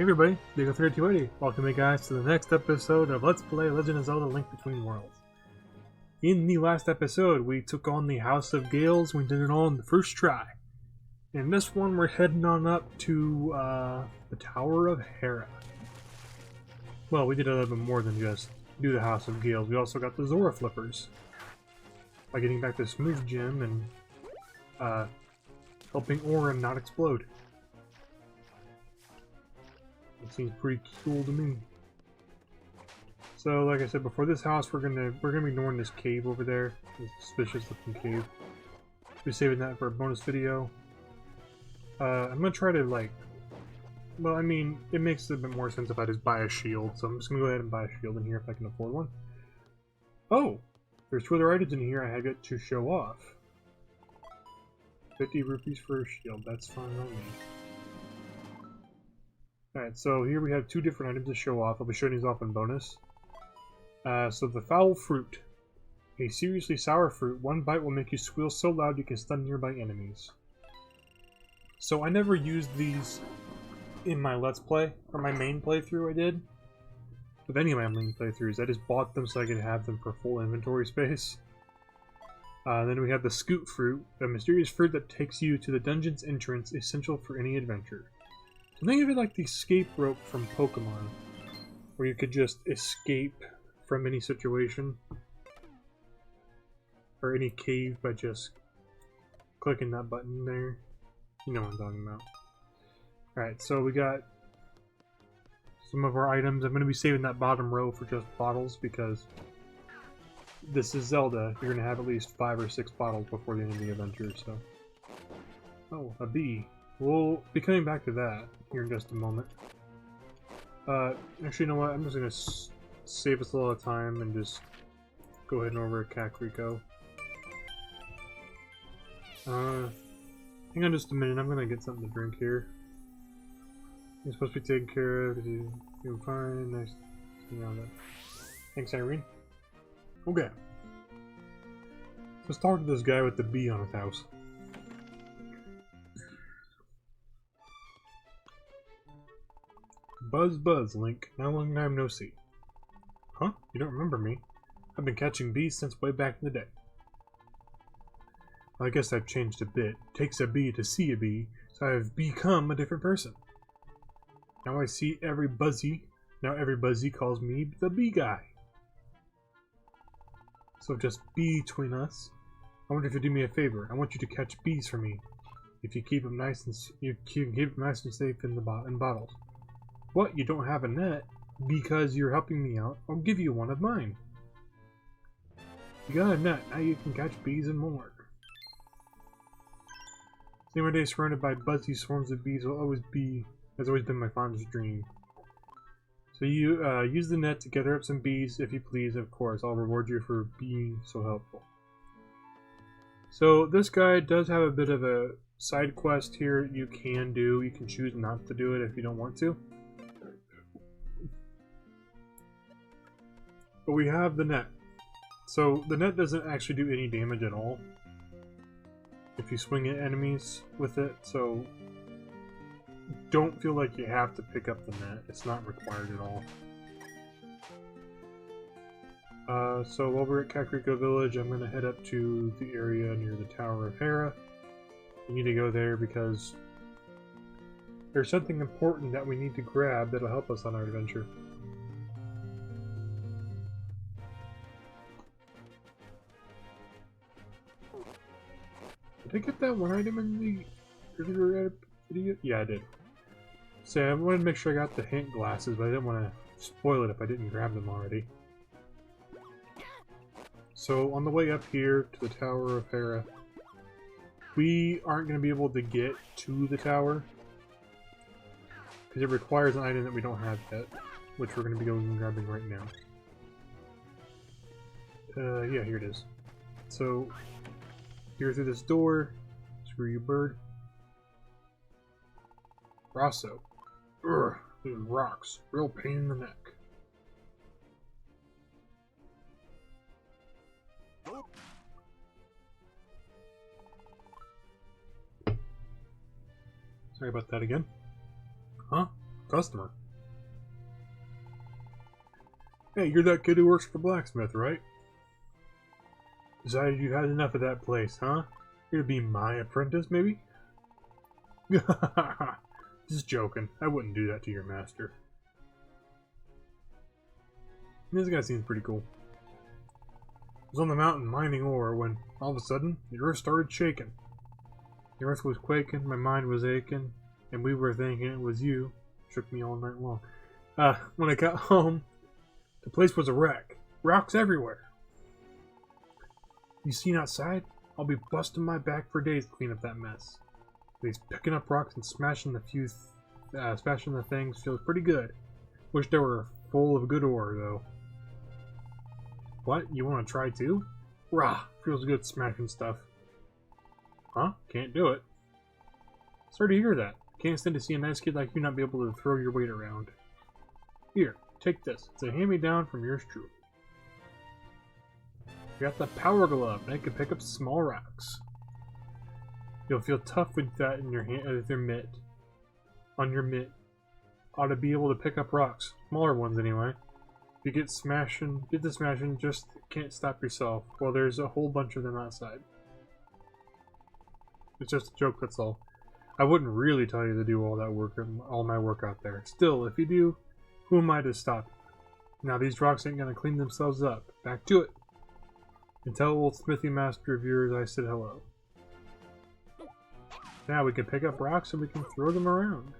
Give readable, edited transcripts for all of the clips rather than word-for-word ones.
Hey everybody, Diego3280. Welcome you guys to the next episode of Let's Play Legend of Zelda Link Between Worlds. In the last episode, we took on the House of Gales. We did it all in the first try. In this one, we're heading on up to the Tower of Hera. Well, we did a little bit more than just do the House of Gales. We also got the Zora Flippers by getting back the Smooth Gem and helping Auron not explode. It seems pretty cool to me. So, like I said before, this house we're gonna be ignoring this cave over there, this suspicious looking cave. We're saving that for a bonus video. I'm gonna try to well, I mean, it makes a bit more sense if I just buy a shield, so I'm just gonna go ahead and buy a shield in here if I can afford one. Oh, there's 2 other items in here I get to show off. 50 rupees for a shield. That's fine on me. Alright, so here we have 2 different items to show off. I'll be showing these off in bonus. So the foul fruit. A seriously sour fruit. 1 bite will make you squeal so loud you can stun nearby enemies. So I never used these in my Let's Play, or my main playthrough I did. With any of my main playthroughs, I just bought them so I could have them for full inventory space. Then we have the scoot fruit. A mysterious fruit that takes you to the dungeon's entrance, essential for any adventure. So think of it like the escape rope from Pokemon, where you could just escape from any situation or any cave by just clicking that button there. You know what I'm talking about. Alright, so we got some of our items. I'm going to be saving that bottom row for just bottles because this is Zelda. You're going to have at least 5 or 6 bottles before the end of the adventure, so. Oh, a bee. We'll be coming back to that here in just a moment. Actually, you know what? I'm just going to save us a lot of time and just go ahead and over at Kakariko. Hang on just a minute. I'm going to get something to drink here. You're supposed to be taken care of. You're fine. Nice. You know that. Thanks, Irene. Okay. Let's talk to this guy with the bee on his house. Buzz buzz, Link. Now long time no see. Huh? You don't remember me? I've been catching bees since way back in the day. Well, I guess I've changed a bit. It takes a bee to see a bee, so I've become a different person. Now every buzzy calls me the bee guy. So just be between us. I wonder if you'll do me a favor. I want you to catch bees for me. If you keep them nice and safe in bottles. What? You don't have a net? Because you're helping me out, I'll give you one of mine. You got a net, now you can catch bees and more. Spending my day surrounded by buzzy swarms of bees has always been my fondest dream. So you use the net to gather up some bees, if you please. Of course, I'll reward you for being so helpful. So this guy does have a bit of a side quest here you can do. You can choose not to do it if you don't want to. But we have the net. So the net doesn't actually do any damage at all if you swing at enemies with it, so don't feel like you have to pick up the net. It's not required at all. So while we're at Kakariko Village, I'm going to head up to the area near the Tower of Hera. We need to go there because there's something important that we need to grab that'll help us on our adventure. Did I get that one item in the earlier video? Yeah, I did. So I wanted to make sure I got the hint glasses, but I didn't want to spoil it if I didn't grab them already. So on the way up here to the Tower of Hera, we aren't going to be able to get to the tower because it requires an item that we don't have yet, which we're going to be going and grabbing right now. Yeah, here it is. So here through this door. Screw you, bird. Rosso. Ugh, these rocks. Real pain in the neck. Sorry about that again. Huh? Customer. Hey, you're that kid who works for the blacksmith, right? Decided you had enough of that place, huh? You're to be my apprentice, maybe? Just joking. I wouldn't do that to your master. This guy seems pretty cool. I was on the mountain mining ore when, all of a sudden, the earth started shaking. The earth was quaking, my mind was aching, and we were thinking it was you. Shook me all night long. When I got home, the place was a wreck. Rocks everywhere. You seen outside? I'll be busting my back for days to clean up that mess. At least picking up rocks and smashing the things feels pretty good. Wish they were full of good ore, though. What? You want to try too? Rah! Feels good smashing stuff. Huh? Can't do it. Sorry to hear that. Can't stand to see a nice kid like you not be able to throw your weight around. Here, take this. It's a hand-me-down from yours truly. You got the power glove, and it can pick up small rocks. You'll feel tough with that in your hand, with your mitt. On your mitt. Ought to be able to pick up rocks. Smaller ones, anyway. If you get the smashing, just can't stop yourself. Well, there's a whole bunch of them outside. It's just a joke, that's all. I wouldn't really tell you to do all that work, all my work out there. Still, if you do, who am I to stop you? Now, these rocks ain't gonna clean themselves up. Back to it. And tell old smithy master of yours I said hello. Now we can pick up rocks and we can throw them around.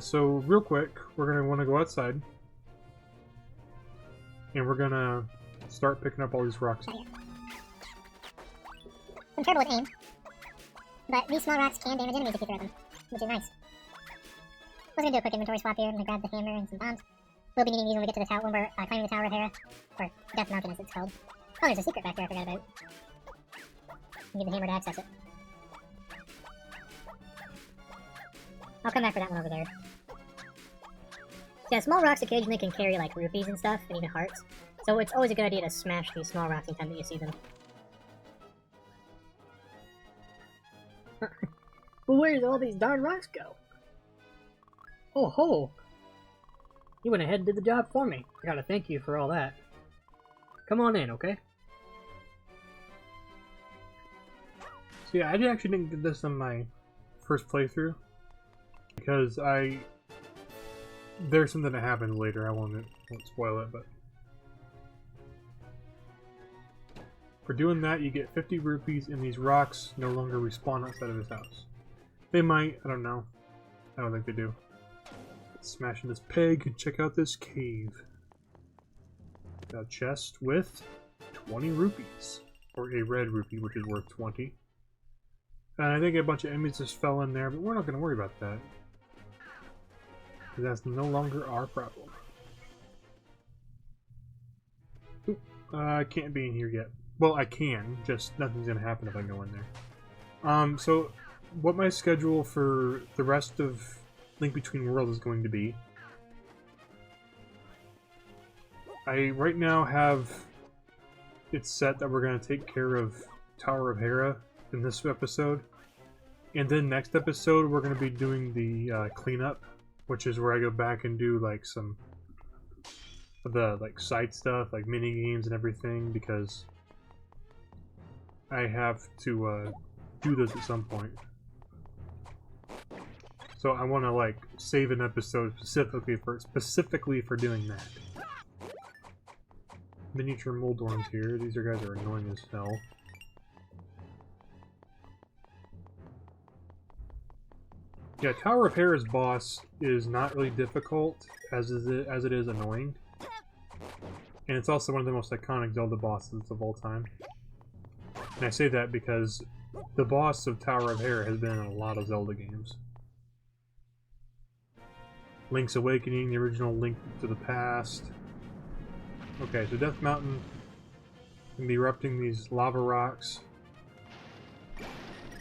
So real quick, we're gonna want to go outside, and we're gonna start picking up all these rocks. I'm terrible with aim, but these small rocks can damage enemies if you throw them, which is nice. I was gonna do a quick inventory swap here. I'm gonna grab the hammer and some bombs. We'll be needing these when we get to the tower, when we're climbing the Tower of Hera, or Death Mountain as it's called. Oh, there's a secret back there I forgot about. Need the hammer to access it. I'll come back for that one over there. Yeah, small rocks occasionally can carry like rupees and stuff, and even hearts. So it's always a good idea to smash these small rocks anytime that you see them. Well, where did all these darn rocks go? Oh ho! You went ahead and did the job for me. I gotta thank you for all that. Come on in, okay? So yeah, I actually didn't get this on my first playthrough. Because there's something that happens later. I won't spoil it, but for doing that, you get 50 rupees, and these rocks no longer respawn outside of his house. They might. I don't know. I don't think they do. Smashing this peg and check out this cave. Got a chest with 20 rupees, or a red rupee, which is worth 20. And I think a bunch of enemies just fell in there, but we're not going to worry about that. Because that's no longer our problem. Oop, I can't be in here yet. Well, I can, just nothing's going to happen if I go in there. So, what my schedule for the rest of Link Between Worlds is going to be. I right now have it set that we're going to take care of Tower of Hera in this episode. And then next episode, we're going to be doing the cleanup, which is where I go back and do like some of the like side stuff, like mini games and everything, because I have to do those at some point. So I want to like save an episode specifically for doing that. Miniature Moldorms here. These guys are annoying as hell. Yeah, Tower of Hera's boss is not really difficult as it is annoying. And it's also one of the most iconic Zelda bosses of all time. And I say that because the boss of Tower of Hera has been in a lot of Zelda games. Link's Awakening, the original Link to the Past. Okay, so Death Mountain can be erupting these lava rocks.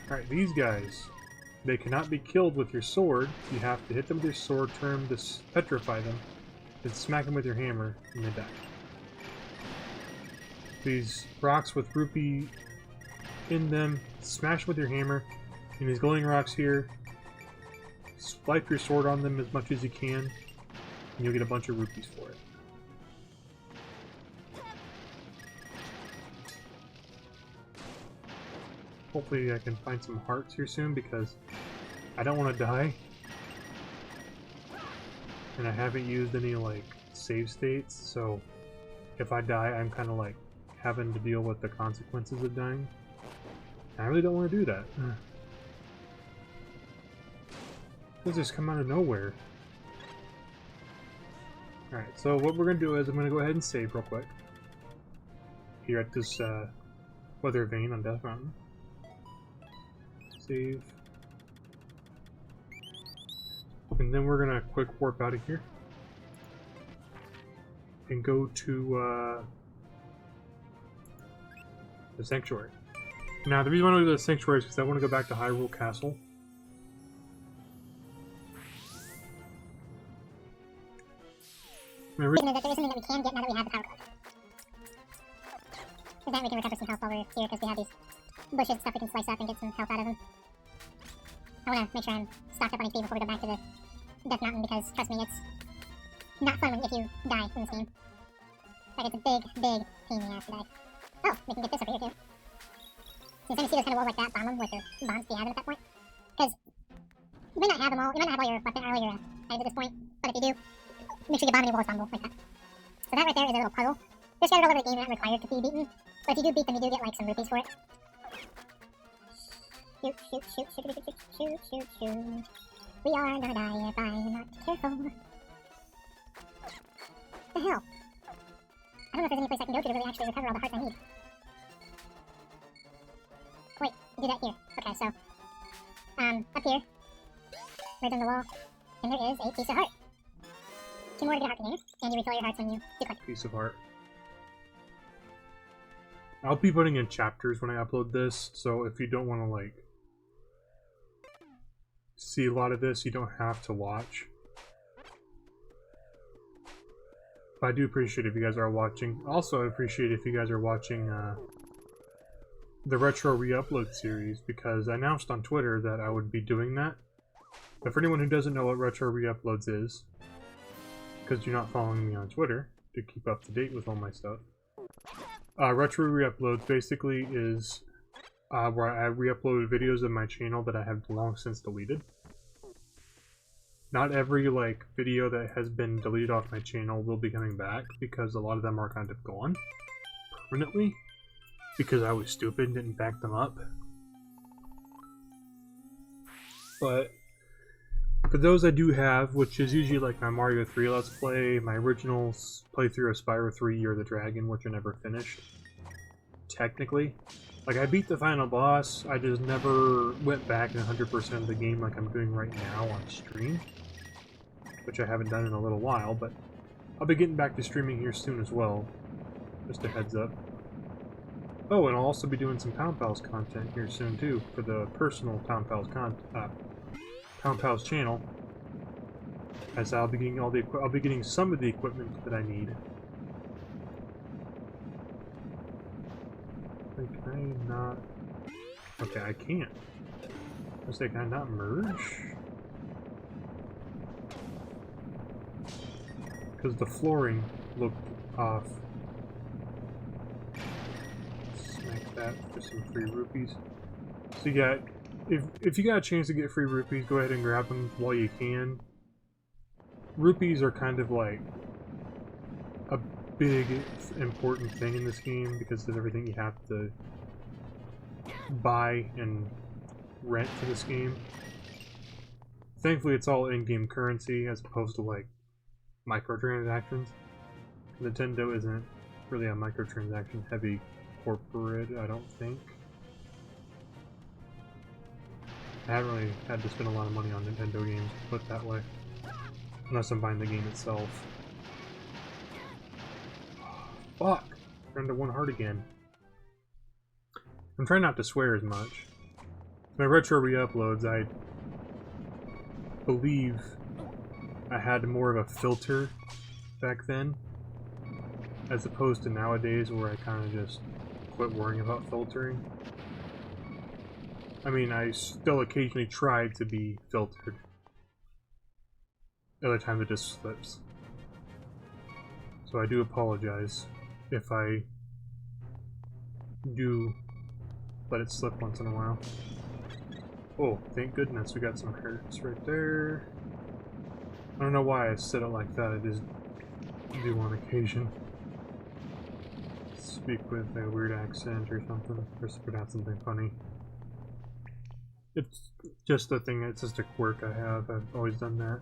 Alright, these guys, they cannot be killed with your sword. You have to hit them with your sword, turn to petrify them, then smack them with your hammer, and they die. These rocks with rupee in them, smash with your hammer, and these glowing rocks here, swipe your sword on them as much as you can, and you'll get a bunch of rupees for it. Hopefully I can find some hearts here soon, because I don't want to die. And I haven't used any, like, save states, so if I die, I'm kind of like having to deal with the consequences of dying. I really don't want to do that. Those just come out of nowhere. Alright, so what we're going to do is I'm going to go ahead and save real quick. Here at this weather vane on Death Mountain. Save. And then we're going to quick warp out of here. And go to the Sanctuary. Now, the reason I want to go to the Sanctuary is because I want to go back to Hyrule Castle. The reason is that there is something that we can get now that we have the power card. Because then we can recover some health while we're here, because we have these bushes and stuff we can slice up and get some health out of them. I want to make sure I'm stocked up on HP before we go back to the Death Mountain, because, trust me, it's not fun if you die in this game. Like, it's a big, big pain in the ass to die. Oh, we can get this over here, too. So anytime you see those kind of walls like that, bomb them with your bombs to have them at that point. Because you might not have them all, you might not have all your weapon or all your items at this point, but if you do, make sure you bomb any walls bombable like that. So that right there is a little puzzle. They're scattered all over the game, they're not required to be beaten, but if you do beat them, you do get like some rupees for it. Shoot, shoot, shoot, shoot, shoot, shoot, shoot, shoot, shoot. We are gonna die if I'm not careful. What the hell? I don't know if there's any place I can go to really actually recover all the hearts I need. Wait, do that here. Okay, so, up here, right on the wall, and there is a piece of heart. 2 more to get heart containers, and you refill your hearts when you do collect. Piece of heart. I'll be putting in chapters when I upload this, so if you don't want to, like, see a lot of this, you don't have to watch. But I do appreciate if you guys are watching. Also, I appreciate if you guys are watching the Retro Re-Upload series, because I announced on Twitter that I would be doing that. But for anyone who doesn't know what Retro Re-Uploads is, because you're not following me on Twitter to keep up to date with all my stuff, Retro Re-Uploads basically is where I re-upload videos of my channel that I have long since deleted. Not every like video that has been deleted off my channel will be coming back, because a lot of them are kind of gone permanently, because I was stupid and didn't back them up. But for those I do have, which is usually like my Mario 3 Let's Play, my original playthrough of Spyro 3 Year of the Dragon, which I never finished, technically. Like, I beat the final boss, I just never went back and 100% of the game like I'm doing right now on stream. Which I haven't done in a little while, but I'll be getting back to streaming here soon as well. Just a heads up. Oh, and I'll also be doing some Pound Pals content here soon too, for the personal Pound Pals Pound Pals channel. As I'll be getting some of the equipment that I need. Like, can I not? Okay, I can't. I was like, can I not merge? Because the flooring looked off. Smack that for some free rupees. So yeah, if you got a chance to get free rupees, go ahead and grab them while you can. Rupees are kind of like a big important thing in this game, because of everything you have to buy and rent for this game. Thankfully it's all in-game currency as opposed to like microtransactions. Nintendo isn't really a microtransaction heavy corporate, I don't think. I haven't really had to spend a lot of money on Nintendo games, put it that way. Unless I'm buying the game itself. Fuck! We're under 1 heart again. I'm trying not to swear as much. My retro re-uploads, I believe I had more of a filter back then, as opposed to nowadays where I kind of just quit worrying about filtering. I mean, I still occasionally try to be filtered, Other times it just slips. So I do apologize if I do let it slip once in a while. Oh, thank goodness we got some hurts right there. I don't know why I said it like that, I just do on occasion. Speak with a weird accent or something, or spit out something funny. It's just a thing, it's just a quirk I have, I've always done that.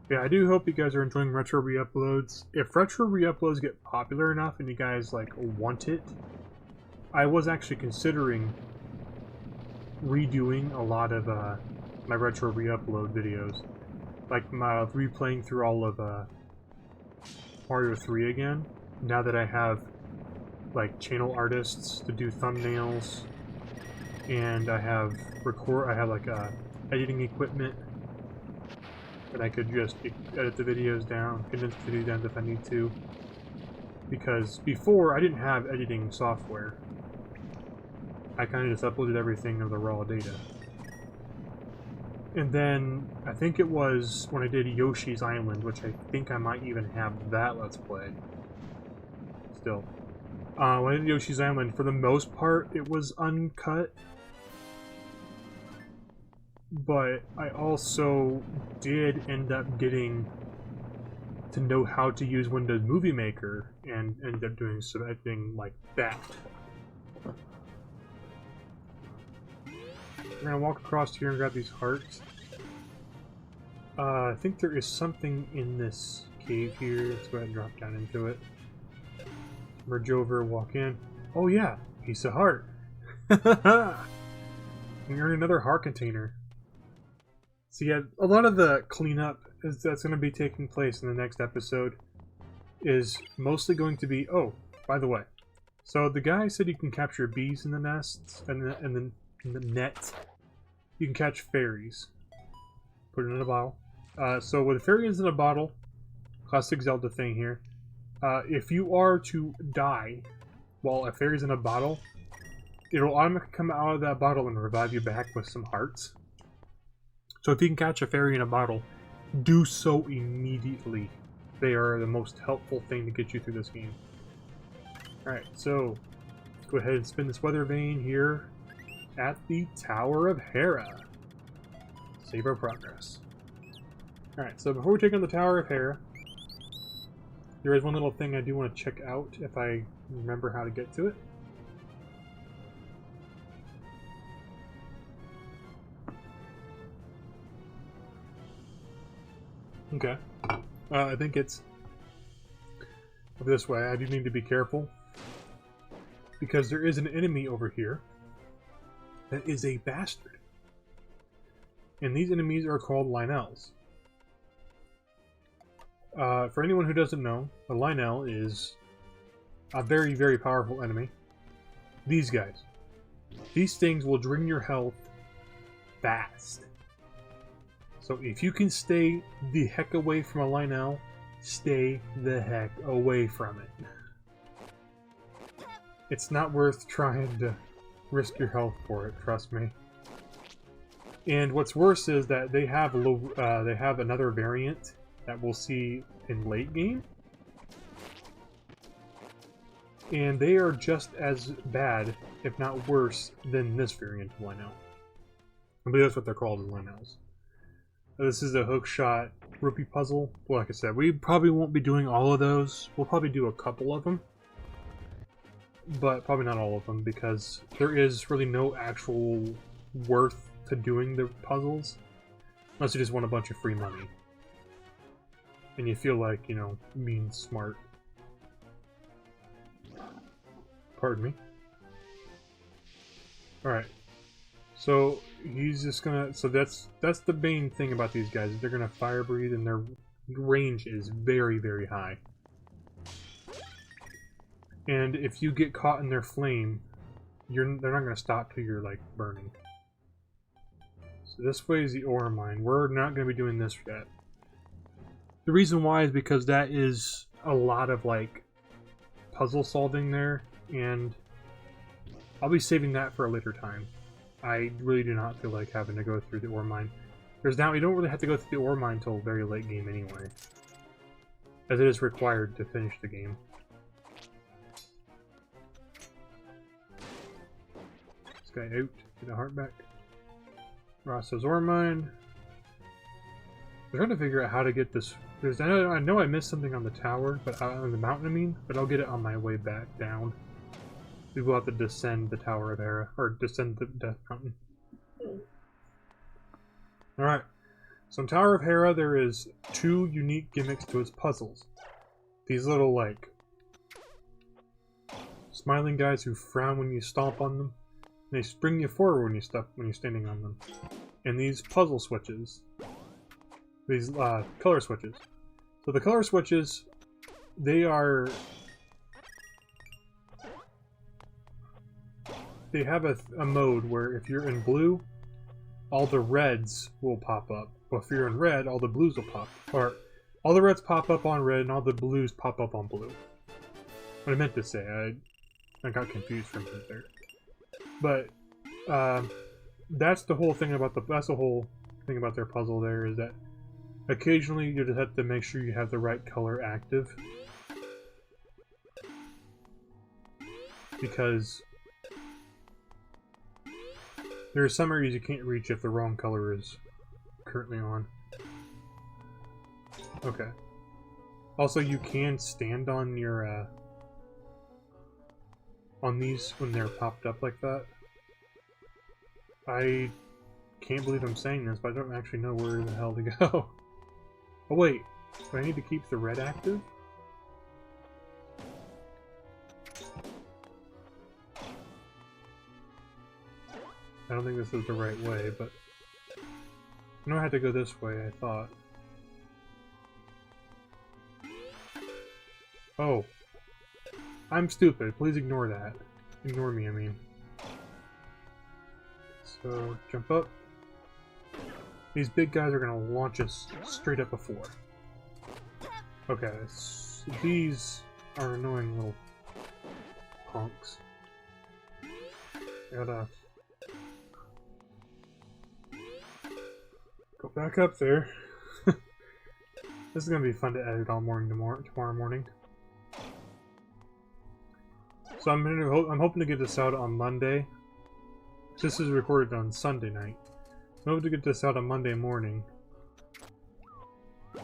Yeah, I do hope you guys are enjoying retro re-uploads. If retro re-uploads get popular enough and you guys like want it, I was actually considering redoing a lot of my retro re-upload videos. Like my replaying through all of Mario 3 again, now that I have like channel artists to do thumbnails, and I have like editing equipment that I could just edit the videos down, condense the videos down if I need to. Because before I didn't have editing software. I kind of just uploaded everything of the raw data. And then I think it was when I did Yoshi's Island, which I think I might even have that Let's Play. Still. When I did Yoshi's Island, for the most part, it was uncut. But I also did end up getting to know how to use Windows Movie Maker and ended up doing some editing like that. We're gonna walk across here and grab these hearts. I think there is something in this cave here. Let's go ahead and drop down into it. Merge over, walk in. Oh yeah, piece of heart. We earned another heart container. So yeah, a lot of the cleanup that's going to be taking place in the next episode is mostly going to be... Oh, by the way. So the guy said you can capture bees in the nests, and in the net. You can catch fairies. Put it in a bottle. So with fairies in a bottle, classic Zelda thing here, if you are to die while a fairy's in a bottle, it'll automatically come out of that bottle and revive you back with some hearts. So if you can catch a fairy in a bottle, do so immediately. They are the most helpful thing to get you through this game. Alright, so let's go ahead and spin this weather vane here at the Tower of Hera. Save our progress. Alright, so before we take on the Tower of Hera, there is one little thing I do want to check out if I remember how to get to it. Okay. I think it's this way. I do need to be careful, because there is an enemy over here that is a bastard. And these enemies are called Lynels. For anyone who doesn't know, a Lynel is a very, very powerful enemy. These guys. These things will drain your health fast. So if you can stay the heck away from a Lynel, stay the heck away from it. It's not worth trying to risk your health for it, trust me. And what's worse is that they have another variant that we'll see in late game. And they are just as bad, if not worse, than this variant of Lynel. I believe that's what they're called, as Lynels. This is a hookshot rupee puzzle. Well, like I said, we probably won't be doing all of those. We'll probably do a couple of them. But probably not all of them, because there is really no actual worth to doing the puzzles. Unless you just want a bunch of free money. And you feel like, you know, being smart. Pardon me. Alright. So he's just gonna. So that's the main thing about these guys. They're gonna fire breathe, and their range is very, very high. And if you get caught in their flame, they're not gonna stop till you're like burning. So this way is the ore mine. We're not gonna be doing this yet. The reason why is because that is a lot of like puzzle solving there, and I'll be saving that for a later time. I really do not feel like having to go through the ore mine. There's now, you don't really have to go through the ore mine until very late game anyway. As it is required to finish the game. This guy out. Get a heart back. Ross's ore mine. I'm trying to figure out how to get this. I know I missed something on the tower, but on the mountain, I mean. But I'll get it on my way back down. We will have to descend the Tower of Hera, or descend the Death Mountain. All right. So in Tower of Hera, there is 2 unique gimmicks to its puzzles. These little like smiling guys who frown when you stomp on them. They spring you forward when you're standing on them. And these puzzle switches. These color switches. So the color switches, they have a mode where if you're in blue, all the reds will pop up. But if you're in red, all the blues will pop. Or all the reds pop up on red and all the blues pop up on blue. What I meant to say, I got confused for a minute there. But that's the whole thing about their puzzle there, is that occasionally you just have to make sure you have the right color active. Because there are some areas you can't reach if the wrong color is currently on. Okay. Also, you can stand on your on these when they're popped up like that. I can't believe I'm saying this, but I don't actually know where the hell to go. Oh wait, do I need to keep the red active? I don't think this is the right way, but I know I had to go this way, I thought. Oh. I'm stupid. Please ignore that. Ignore me, I mean. So, jump up. These big guys are gonna launch us straight up before. Okay, so these are annoying little punks. Gotta go back up there. This is gonna be fun to edit all morning tomorrow morning. So I'm hoping to get this out on Monday. This is recorded on Sunday night. I'm hoping to get this out on Monday morning. But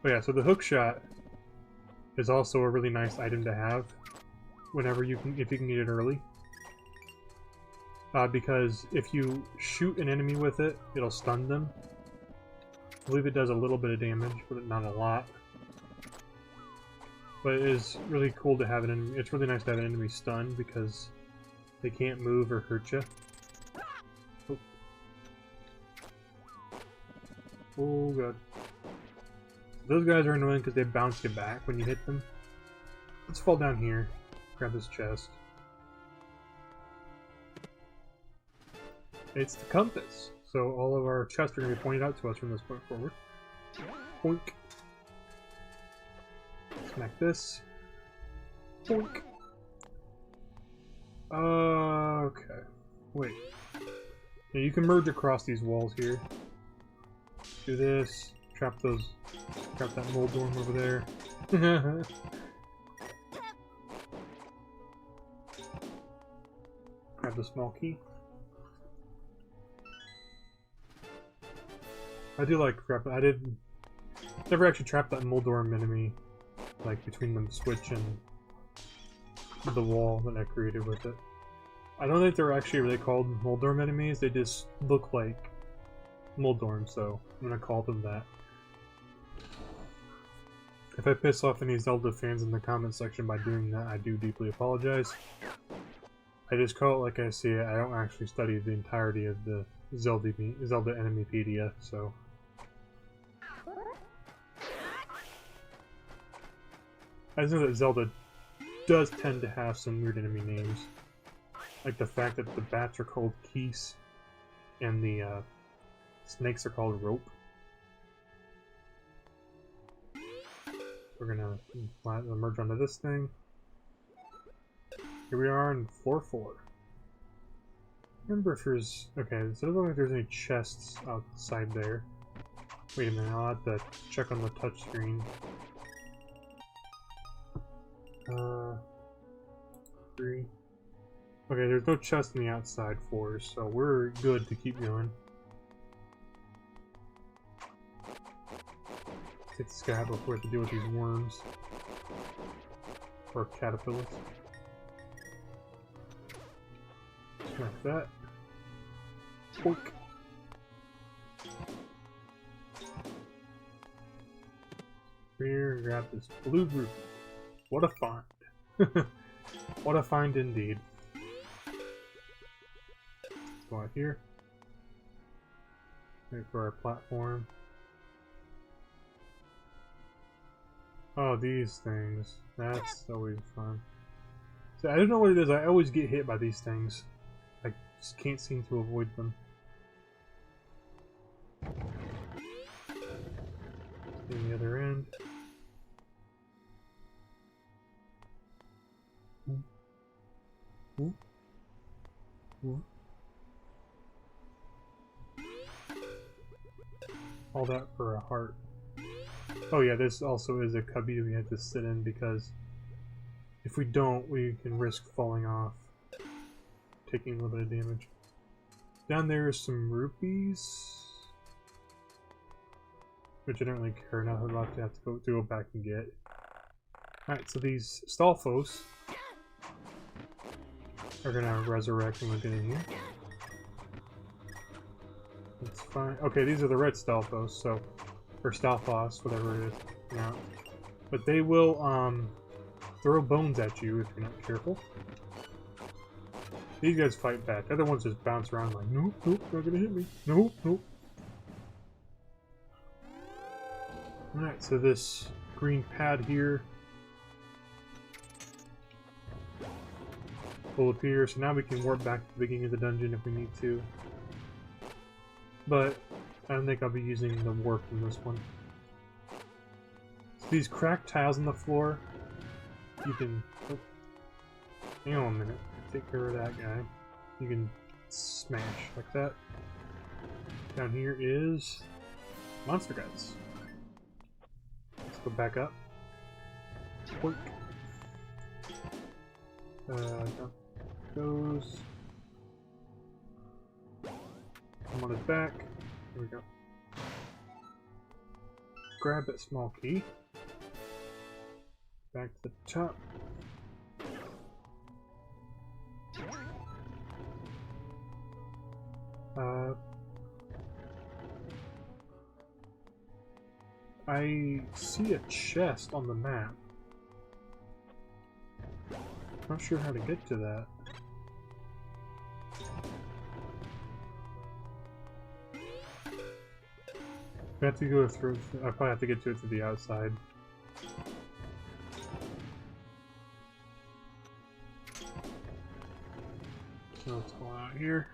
yeah, so the hook shot is also a really nice item to have whenever if you can get it early. Because if you shoot an enemy with it, it'll stun them. I believe it does a little bit of damage, but not a lot. But it is really cool to have an enemy. It's really nice to have an enemy stunned because they can't move or hurt you. Oh, oh god. Those guys are annoying because they bounce you back when you hit them. Let's fall down here. Grab this chest. It's the compass. So all of our chests are going to be pointed out to us from this point forward. Boink. Smack this. Boink. Okay. Wait. Yeah, you can merge across these walls here. Do this. Trap that mold dorm over there. Grab the small key. I do like trap. I did never actually trap that Moldorm enemy, like between the switch and the wall that I created with it. I don't think they're actually really called Moldorm enemies. They just look like Moldorm, so I'm gonna call them that. If I piss off any Zelda fans in the comment section by doing that, I do deeply apologize. I just call it like I see it. I don't actually study the entirety of the Zelda Enemypedia, so. I just know that Zelda does tend to have some weird enemy names. Like the fact that the bats are called Keese, and the snakes are called Rope. We're gonna merge onto this thing. Here we are on floor 4. Remember if there's... Okay, so it doesn't look like there's any chests outside there. Wait a minute, I'll have to check on the touchscreen. 3. Okay, there's no chest on the outside floors, so we're good to keep going. Take the scab before we have to deal with these worms. Or caterpillars. Like that. Boink. Here, grab this blue group. What a find. What a find indeed. Go out here. Wait for our platform. Oh, these things. That's always fun. So I don't know what it is, I always get hit by these things. I just can't seem to avoid them. In the other end. Ooh. Ooh. All that for a heart. Oh yeah, this also is a cubby we have to sit in because if we don't, we can risk falling off, taking a little bit of damage. Down there is some rupees, which I don't really care enough about to have to go back and get. Alright, so these Stalfos are gonna resurrect when we get in here. That's fine. Okay, these are the red Stalfos, so or Stalfos, whatever it is now. But they will throw bones at you if you're not careful. These guys fight back. The other ones just bounce around like, nope, nope, not gonna hit me. Nope, nope. Alright, so this green pad here will appear, so now we can warp back to the beginning of the dungeon if we need to. But I don't think I'll be using the warp in this one. So these cracked tiles on the floor, you can... Oh, hang on a minute. Take care of that guy. You can smash like that. Down here is monster guts. Let's go back up. Boink. Down goes. Come on his back. Here we go. Grab that small key. Back to the top. I see a chest on the map. Not sure how to get to that. I have to go through. I probably have to get to it to the outside. So let's go out here.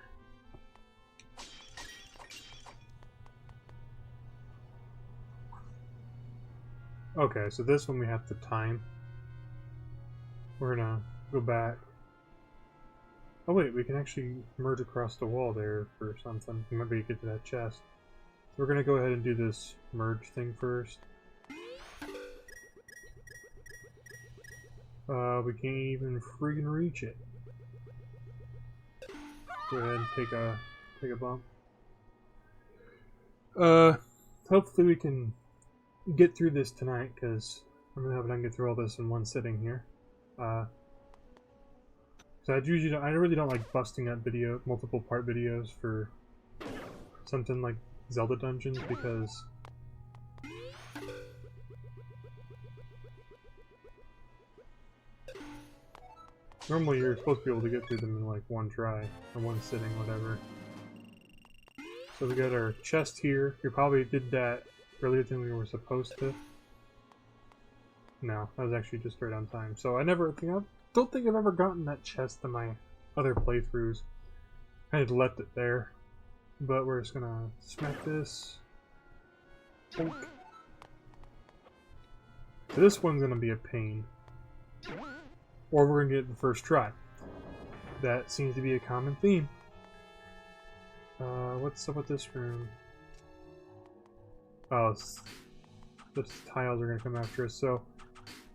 Okay, so this one we have to time. We're gonna go back. Oh wait, we can actually merge across the wall there for something. Maybe get to that chest. So we're gonna go ahead and do this merge thing first. We can't even friggin' reach it. Go ahead and take a bump. Hopefully we can get through this tonight, because I'm gonna have to get through all this in one sitting here. So I really don't like busting up multiple part videos for something like Zelda dungeons, because normally you're supposed to be able to get through them in like one try, or one sitting, whatever. So we got our chest here. We probably did that earlier than we were supposed to. No, that was actually just right on time. So I don't think I've ever gotten that chest in my other playthroughs. I had left it there. But we're just gonna smack this. Bonk. So this one's gonna be a pain. Or we're gonna get it the first try. That seems to be a common theme. What's up with this room? Oh, the tiles are gonna come after us. So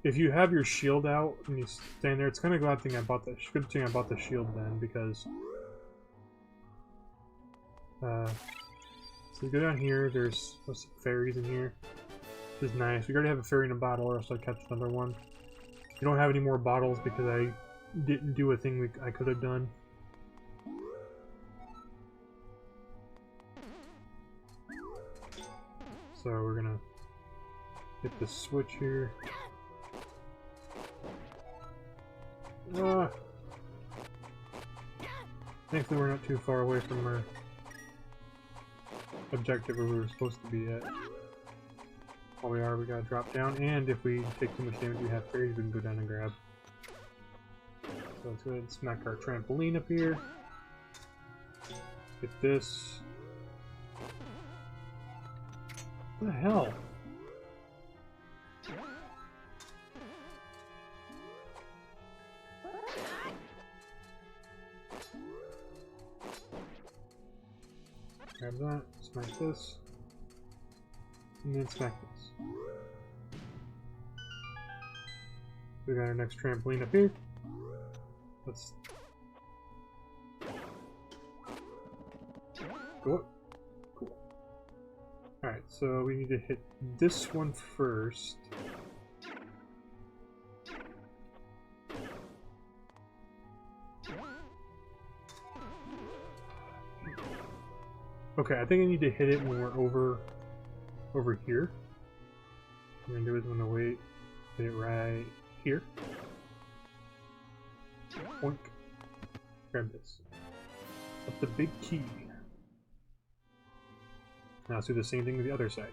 if you have your shield out and you stand there, it's kind of glad thing I bought the good thing I bought the shield then, because so we go down here. There's some fairies in here. This is nice. We already have a fairy in a bottle, or else I'd catch another one. We don't have any more bottles because I didn't do a thing I could have done. So we're gonna hit the switch here. Thankfully we're not too far away from our objective where we were supposed to be at. While we are, we gotta drop down, and if we take too much damage we have fairies we can go down and grab. So let's go ahead and smack our trampoline up here. Get this. What the hell? Grab that, smack this, and then smack this. We got our next trampoline up here. Let's go up. Cool. Alright, so we need to hit this one first. Okay, I think I need to hit it when we're over here. What I'm gonna do is I'm gonna wait, hit it right here. Oink. Grab this. Up the big key. Now let's do the same thing with the other side.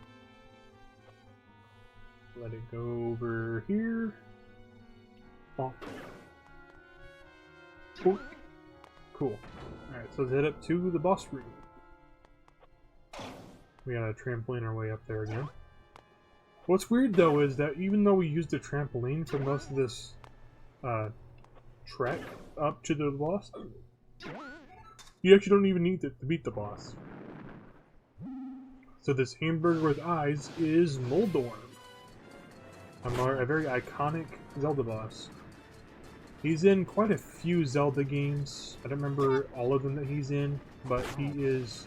Let it go over here. Bonk. Oink. Cool. Alright, so let's head up to the boss room. We gotta trampoline our way up there again. What's weird though is that even though we used the trampoline for most of this trek up to the boss, you actually don't even need it to beat the boss. So this hamburger with eyes is Moldorm, a very iconic Zelda boss. He's in quite a few Zelda games. I don't remember all of them that he's in, but he is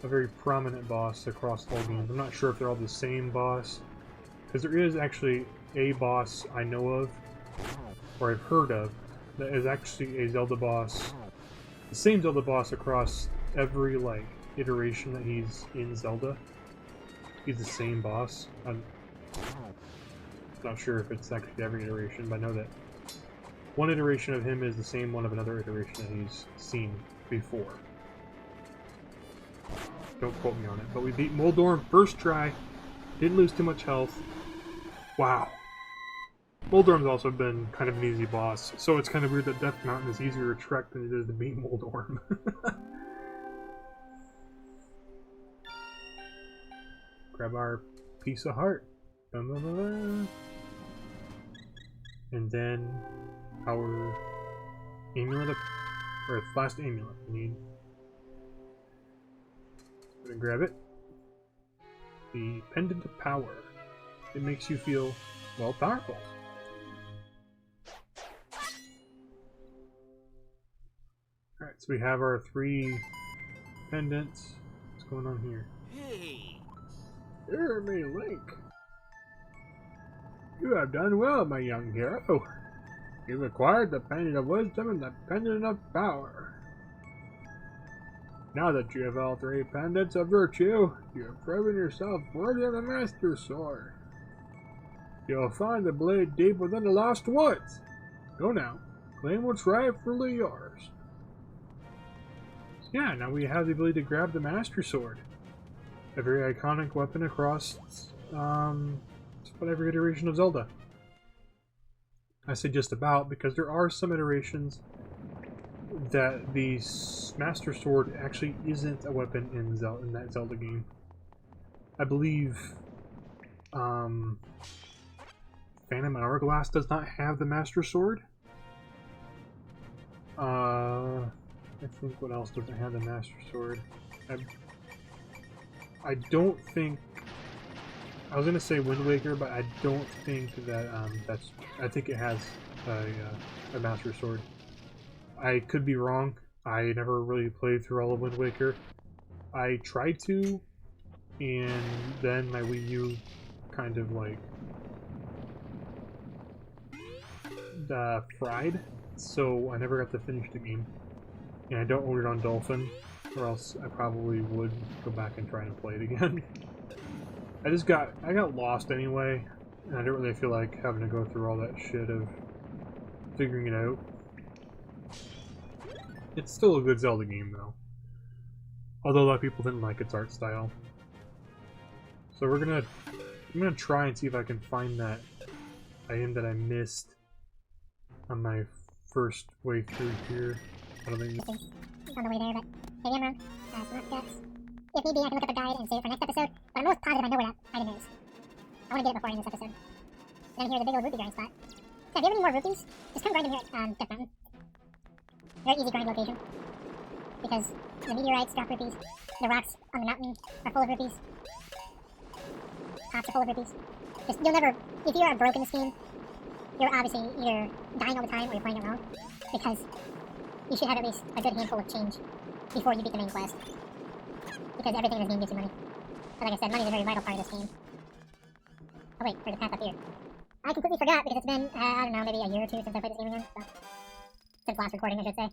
a very prominent boss across all games. I'm not sure if they're all the same boss, because there is actually a boss I know of, or I've heard of, that is actually a Zelda boss, the same Zelda boss across every iteration that he's in Zelda. He's the same boss. I'm not sure if it's actually every iteration, but I know that one iteration of him is the same one of another iteration that he's seen before. Don't quote me on it, but we beat Moldorm first try. Didn't lose too much health. Wow. Moldorm's also been kind of an easy boss, so it's kind of weird that Death Mountain is easier to trek than it is to beat Moldorm. Grab our piece of heart. Dun, dun, dun, dun. And then our amulet, or last amulet we need. I'm gonna grab it. The Pendant of Power. It makes you feel, well, powerful. Alright, so we have our 3 pendants. What's going on here? Hey! Hear me, Link. You have done well, my young hero. You've acquired the Pendant of Wisdom and the Pendant of Power. Now that you have all 3 pendants of virtue, you have proven yourself worthy of the Master Sword. You'll find the blade deep within the Lost Woods. Go now, claim what's rightfully yours. Yeah, now we have the ability to grab the Master Sword. A very iconic weapon across every iteration of Zelda. I say just about because there are some iterations that the Master Sword actually isn't a weapon in that Zelda game. I believe Phantom Hourglass does not have the Master Sword. I think what else doesn't have the Master Sword? I don't think... I was gonna say Wind Waker, but I don't think that that's... I think it has a Master Sword. I could be wrong. I never really played through all of Wind Waker. I tried to, and then my Wii U kind of like fried, so I never got to finish the game. And I don't own it on Dolphin, or else I probably would go back and try and play it again. I got lost anyway, and I don't really feel like having to go through all that shit of figuring it out. It's still a good Zelda game, though. Although a lot of people didn't like its art style. So I'm gonna try and see if I can find that item that I missed on my first way through here. I don't think... on the way there, but maybe I'm wrong. So not guts. If need be, I can look up a guide and save it for next episode, but I'm most positive I know where that item is. I want to get it before I end this episode. And then here's a big old rupee grind spot. So if you ever need more rupees, just come grind in here at Death Mountain. Very easy grind location. Because the meteorites drop rupees, the rocks on the mountain are full of rupees, pots are full of rupees. You'll never, if you are broke in this game, you're obviously either dying all the time or you're playing it wrong. Because you should have at least a good handful of change before you beat the main quest. Because everything in this game gives you money. But like I said, money is a very vital part of this game. Oh wait, there's a path up here. I completely forgot because it's been, I don't know, maybe a year or two since I played this game again. So, since last recording, I should say.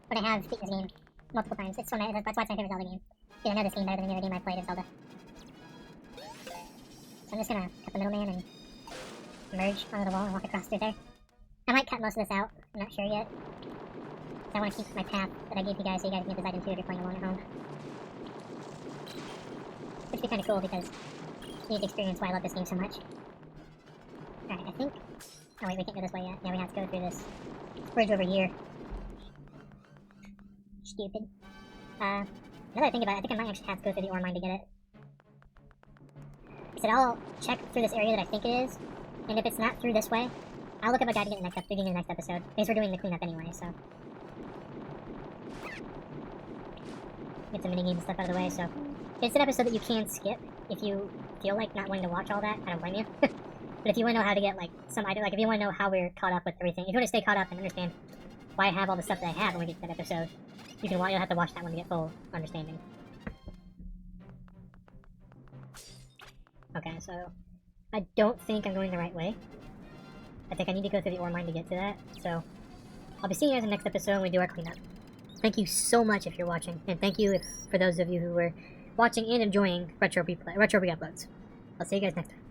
But I have beaten this game multiple times. That's why it's my favorite Zelda game. Because I know this game better than any other game I played of Zelda. So I'm just gonna cut the middleman and merge onto the wall and walk across through there. I might cut most of this out. I'm not sure yet. I want to keep my path that I gave you guys so you guys can get this item too if you're playing alone at home. Which would be kind of cool because you need to experience why I love this game so much. Alright, I think... Oh wait, we can't go this way yet. Yeah, we have to go through this bridge over here. Stupid. Now that I think about it, I think I might actually have to go through the ore mine to get it. I said I'll check through this area that I think it is, and if it's not through this way, I'll look up a guide to get the beginning of the next episode, because we're doing the cleanup anyway, so. Get some minigame and stuff out of the way, so. It's an episode that you can skip if you feel like not wanting to watch all that. I don't blame you. But if you want to know how to get, like, some item, like, if you want to know how we're caught up with everything, if you want to stay caught up and understand why I have all the stuff that I have when we get to that episode, you'll have to watch that one to get full understanding. Okay, so I don't think I'm going the right way. I think I need to go through the ore mine to get to that, so I'll be seeing you guys in the next episode when we do our cleanup. Thank you so much if you're watching, and thank you for those of you who were watching and enjoying retro re-uploads. I'll see you guys next time.